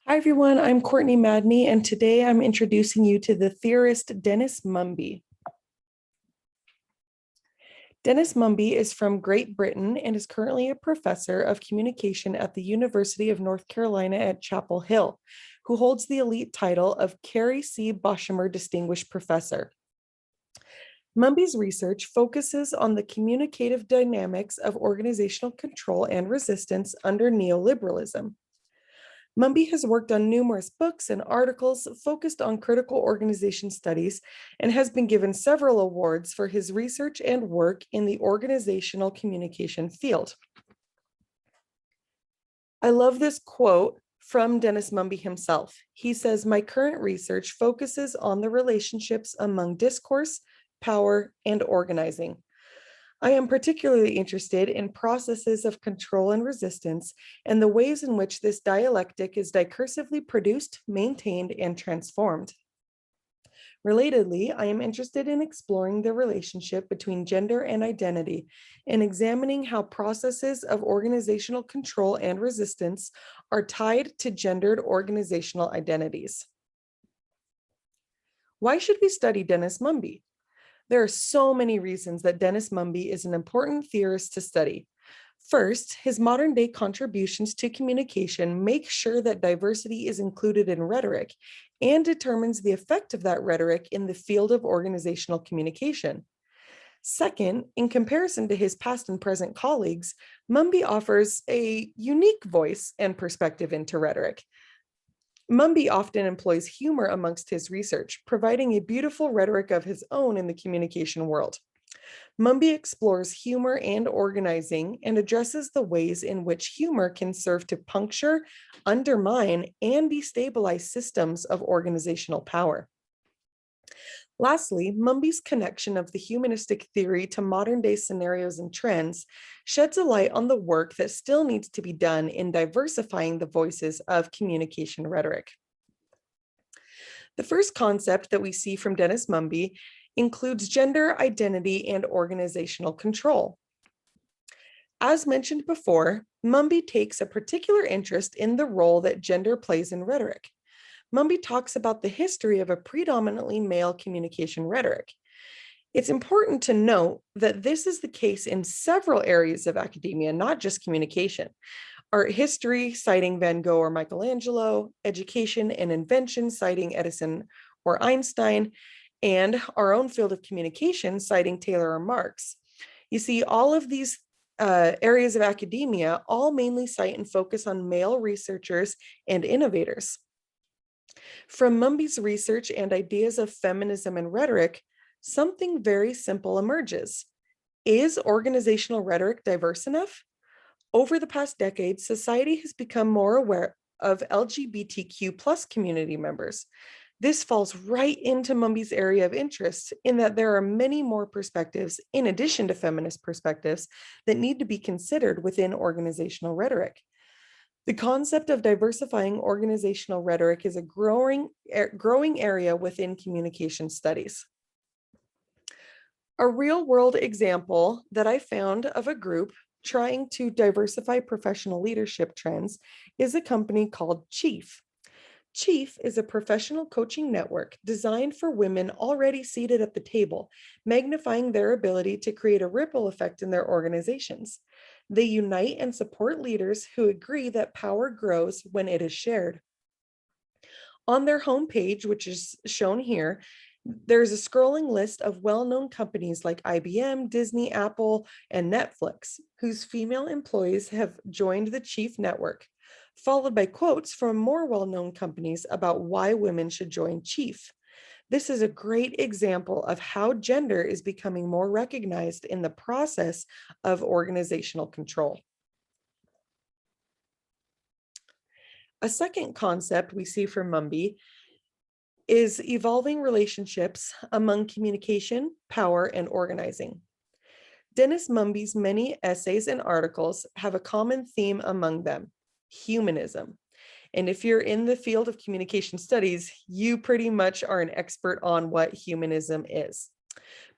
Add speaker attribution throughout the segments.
Speaker 1: Hi everyone, I'm Courtney Madany, and today I'm introducing you to the theorist Dennis Mumby. Dennis Mumby is from Great Britain and is currently a professor of communication at the University of North Carolina at Chapel Hill, who holds the elite title of Carrie C. Boshamer Distinguished Professor. Mumby's research focuses on the communicative dynamics of organizational control and resistance under neoliberalism. Mumby has worked on numerous books and articles focused on critical organization studies and has been given several awards for his research and work in the organizational communication field. I love this quote from Dennis Mumby himself. He says, "My current research focuses on the relationships among discourse, power, and organizing. I am particularly interested in processes of control and resistance and the ways in which this dialectic is discursively produced, maintained, and transformed. Relatedly, I am interested in exploring the relationship between gender and identity and examining how processes of organizational control and resistance are tied to gendered organizational identities." Why should we study Dennis Mumby? There are so many reasons that Dennis Mumby is an important theorist to study. First, his modern day contributions to communication make sure that diversity is included in rhetoric and determines the effect of that rhetoric in the field of organizational communication. Second, in comparison to his past and present colleagues, Mumby offers a unique voice and perspective into rhetoric. Mumby often employs humor amongst his research, providing a beautiful rhetoric of his own in the communication world. Mumby explores humor and organizing and addresses the ways in which humor can serve to puncture, undermine, and destabilize systems of organizational power. Lastly, Mumby's connection of the humanistic theory to modern day scenarios and trends sheds a light on the work that still needs to be done in diversifying the voices of communication rhetoric. The first concept that we see from Dennis Mumby includes gender identity and organizational control. As mentioned before, Mumby takes a particular interest in the role that gender plays in rhetoric. Mumby talks about the history of a predominantly male communication rhetoric. It's important to note that this is the case in several areas of academia, not just communication. Art history, citing Van Gogh or Michelangelo, education and invention, citing Edison or Einstein, and our own field of communication, citing Taylor or Marx. You see, all of these areas of academia all mainly cite and focus on male researchers and innovators. From Mumby's research and ideas of feminism and rhetoric, something very simple emerges. Is organizational rhetoric diverse enough? Over the past decade, society has become more aware of LGBTQ plus community members. This falls right into Mumby's area of interest in that there are many more perspectives, in addition to feminist perspectives, that need to be considered within organizational rhetoric. The concept of diversifying organizational rhetoric is a growing area within communication studies. A real-world example that I found of a group trying to diversify professional leadership trends is a company called Chief. Chief is a professional coaching network designed for women already seated at the table, magnifying their ability to create a ripple effect in their organizations. They unite and support leaders who agree that power grows when it is shared. On their homepage, which is shown here, there's a scrolling list of well-known companies like IBM, Disney, Apple, and Netflix, whose female employees have joined the Chief network, followed by quotes from more well-known companies about why women should join Chief. This is a great example of how gender is becoming more recognized in the process of organizational control. A second concept we see from Mumby is evolving relationships among communication, power, and organizing. Dennis Mumby's many essays and articles have a common theme among them: humanism. And if you're in the field of communication studies, you pretty much are an expert on what humanism is.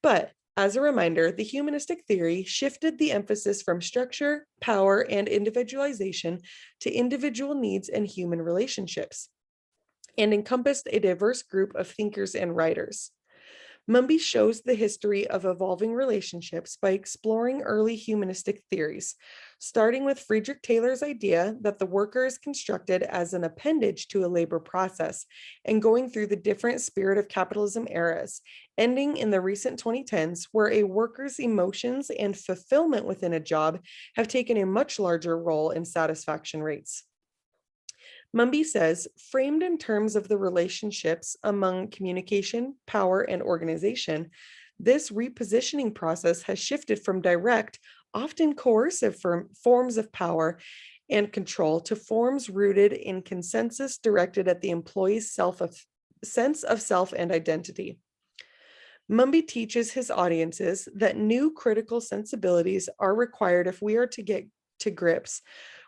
Speaker 1: But As a reminder, the humanistic theory shifted the emphasis from structure, power, and individualization to individual needs and human relationships, and encompassed a diverse group of thinkers and writers. Mumby shows the history of evolving relationships by exploring early humanistic theories, starting with Friedrich Taylor's idea that the worker is constructed as an appendage to a labor process, and going through the different spirit of capitalism eras, ending in the recent 2010s, where a worker's emotions and fulfillment within a job have taken a much larger role in satisfaction rates. Mumby says, framed in terms of the relationships among communication, power, and organization, this repositioning process has shifted from direct, often coercive forms of power and control to forms rooted in consensus directed at the employee's sense of self and identity. Mumby teaches his audiences that new critical sensibilities are required if we are to get to grips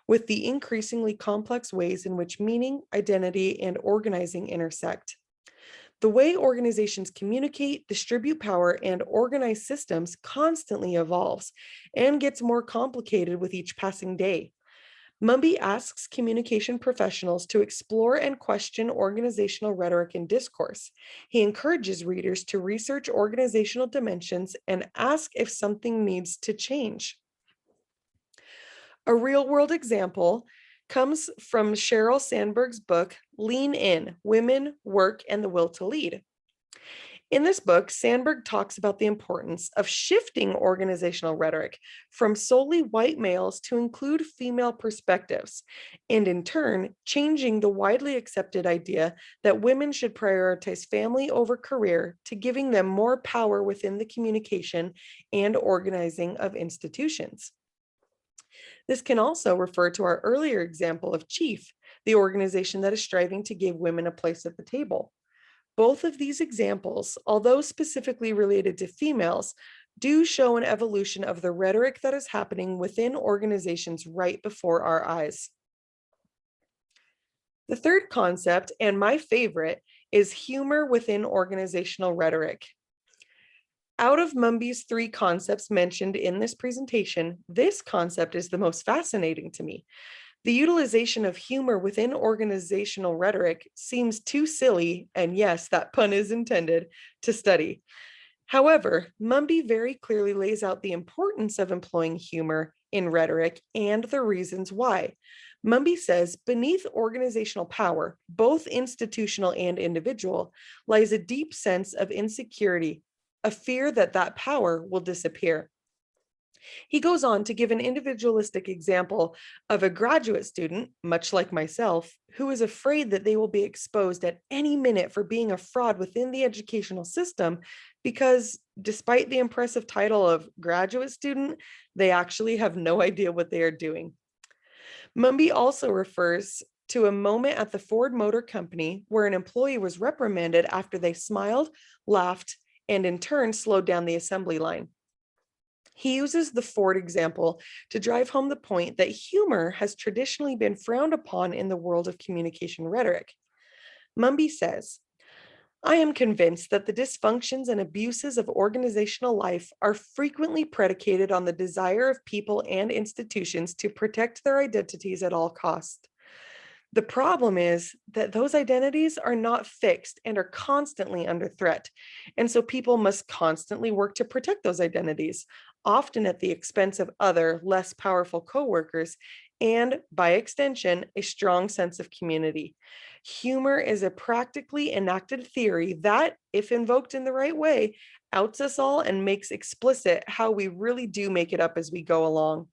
Speaker 1: with the increasingly complex ways in which meaning, identity, and organizing intersect. The way organizations communicate, distribute power, and organize systems constantly evolves and gets more complicated with each passing day. Mumby asks communication professionals to explore and question organizational rhetoric and discourse. He encourages readers to research organizational dimensions and ask if something needs to change. A real-world example comes from Sheryl Sandberg's book, Lean In: Women, Work, and the Will to Lead. In this book, Sandberg talks about the importance of shifting organizational rhetoric from solely white males to include female perspectives, and in turn, changing the widely accepted idea that women should prioritize family over career to giving them more power within the communication and organizing of institutions. This can also refer to our earlier example of Chief, the organization that is striving to give women a place at the table. Both of these examples, although specifically related to females, do show an evolution of the rhetoric that is happening within organizations right before our eyes. The third concept, and my favorite, is humor within organizational rhetoric. Out of Mumby's three concepts mentioned in this presentation, this concept is the most fascinating to me. The utilization of humor within organizational rhetoric seems too silly, and yes, that pun is intended, to study. However, Mumby very clearly lays out the importance of employing humor in rhetoric and the reasons why. Mumby says, beneath organizational power, both institutional and individual, lies a deep sense of insecurity, a fear that that power will disappear. He goes on to give an individualistic example of a graduate student, much like myself, who is afraid that they will be exposed at any minute for being a fraud within the educational system because, despite the impressive title of graduate student, they actually have no idea what they are doing. Mumby also refers to a moment at the Ford Motor Company where an employee was reprimanded after they smiled, laughed, and in turn slowed down the assembly line. He uses the Ford example to drive home the point that humor has traditionally been frowned upon in the world of communication rhetoric. Mumby says, I am convinced that the dysfunctions and abuses of organizational life are frequently predicated on the desire of people and institutions to protect their identities at all costs. The problem is that those identities are not fixed and are constantly under threat. And so people must constantly work to protect those identities, often at the expense of other, less powerful coworkers, and by extension, a strong sense of community. Humor is a practically enacted theory that, if invoked in the right way, outs us all and makes explicit how we really do make it up as we go along.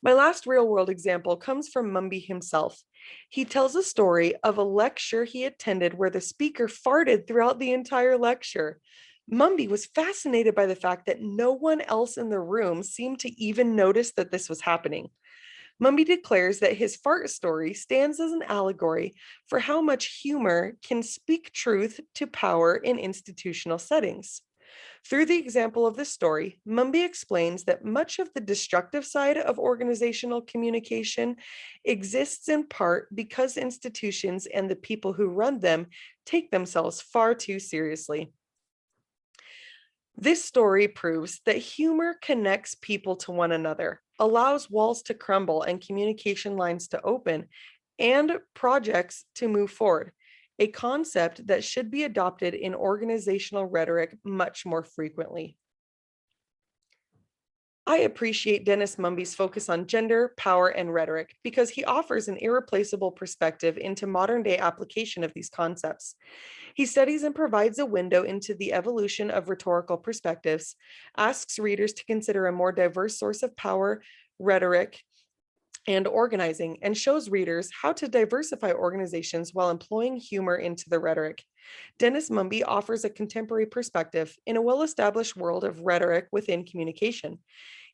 Speaker 1: My last real-world example comes from Mumby himself. He tells a story of a lecture he attended where the speaker farted throughout the entire lecture. Mumby was fascinated by the fact that no one else in the room seemed to even notice that this was happening. Mumby declares that his fart story stands as an allegory for how much humor can speak truth to power in institutional settings. Through the example of this story, Mumby explains that much of the destructive side of organizational communication exists in part because institutions and the people who run them take themselves far too seriously. This story proves that humor connects people to one another, allows walls to crumble and communication lines to open, and projects to move forward, a concept that should be adopted in organizational rhetoric much more frequently. I appreciate Dennis Mumby's focus on gender, power, and rhetoric because he offers an irreplaceable perspective into modern day application of these concepts. He studies and provides a window into the evolution of rhetorical perspectives, asks readers to consider a more diverse source of power, rhetoric, and organizing, and shows readers how to diversify organizations while employing humor into the rhetoric. Dennis Mumby offers a contemporary perspective in a well established world of rhetoric within communication.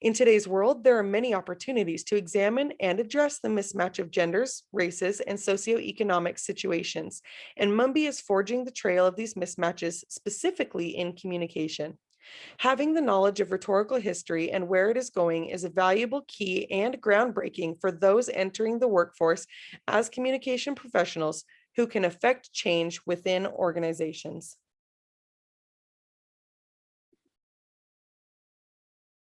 Speaker 1: In today's world, there are many opportunities to examine and address the mismatch of genders, races, and socioeconomic situations, and Mumby is forging the trail of these mismatches specifically in communication. Having the knowledge of rhetorical history and where it is going is a valuable key and groundbreaking for those entering the workforce as communication professionals who can affect change within organizations.